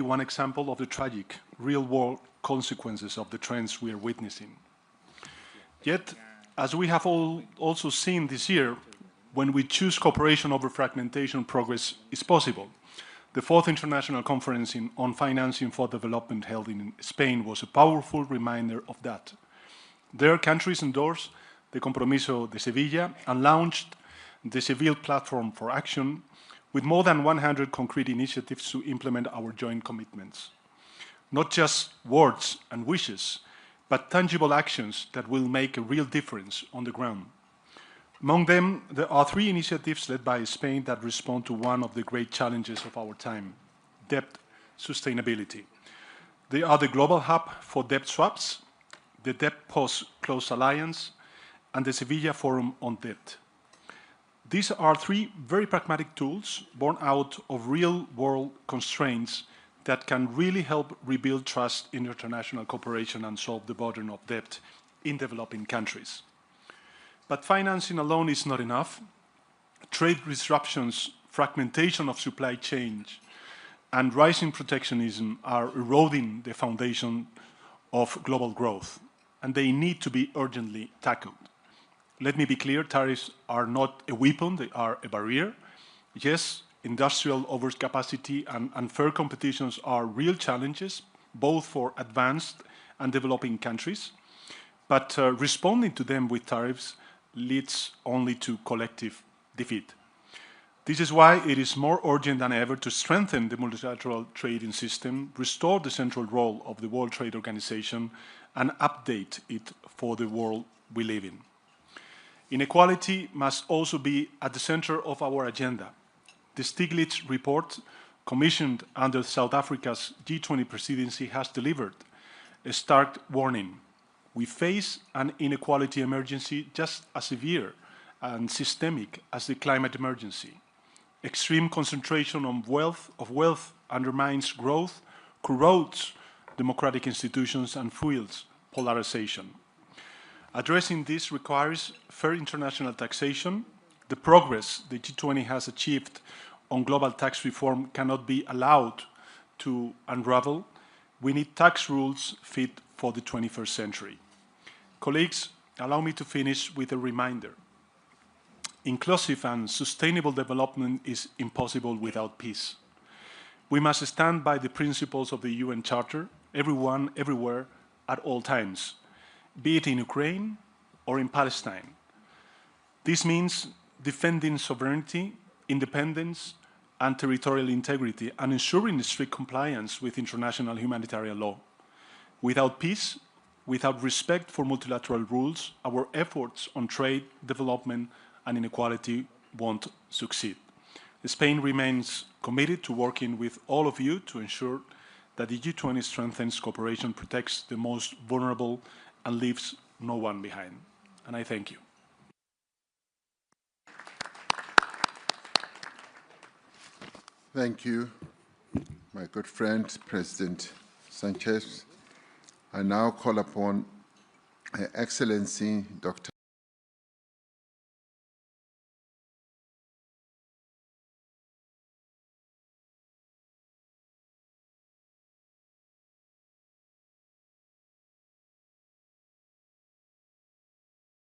one example of the tragic, real-world consequences of the trends we are witnessing. Yet, as we have also seen this year, when we choose cooperation over fragmentation, progress is possible. The 4th International Conference on Financing for Development held in Spain was a powerful reminder of that. There, countries endorsed the Compromiso de Sevilla and launched the Seville Platform for Action with more than 100 concrete initiatives to implement our joint commitments. Not just words and wishes, but tangible actions that will make a real difference on the ground. Among them, there are 3 initiatives led by Spain that respond to one of the great challenges of our time: debt sustainability. They are the Global Hub for Debt Swaps, the Debt Post-Close Alliance, and the Sevilla Forum on Debt. These are 3 very pragmatic tools born out of real-world constraints that can really help rebuild trust in international cooperation and solve the burden of debt in developing countries. But financing alone is not enough. Trade disruptions, fragmentation of supply chains, and rising protectionism are eroding the foundation of global growth, and they need to be urgently tackled. Let me be clear, tariffs are not a weapon, they are a barrier. Yes, industrial overcapacity and unfair competitions are real challenges, both for advanced and developing countries, but responding to them with tariffs leads only to collective defeat. This is why it is more urgent than ever to strengthen the multilateral trading system, restore the central role of the World Trade Organization, and update it for the world we live in. Inequality must also be at the center of our agenda. The Stiglitz report, commissioned under South Africa's G20 presidency, has delivered a stark warning. We face an inequality emergency just as severe and systemic as the climate emergency. Extreme concentration of wealth undermines growth, corrodes democratic institutions, and fuels polarization. Addressing this requires fair international taxation. The progress the G20 has achieved on global tax reform cannot be allowed to unravel. We need tax rules fit for the 21st century. Colleagues, allow me to finish with a reminder. Inclusive and sustainable development is impossible without peace. We must stand by the principles of the UN Charter, everyone, everywhere, at all times, be it in Ukraine or in Palestine. This means defending sovereignty, independence, and territorial integrity, and ensuring strict compliance with international humanitarian law. Without peace, without respect for multilateral rules, our efforts on trade, development, and inequality won't succeed. Spain remains committed to working with all of you to ensure that the G20 strengthens cooperation, protects the most vulnerable, and leaves no one behind. And I thank you. Thank you, my good friend, President Sánchez. I now call upon Her Excellency Dr.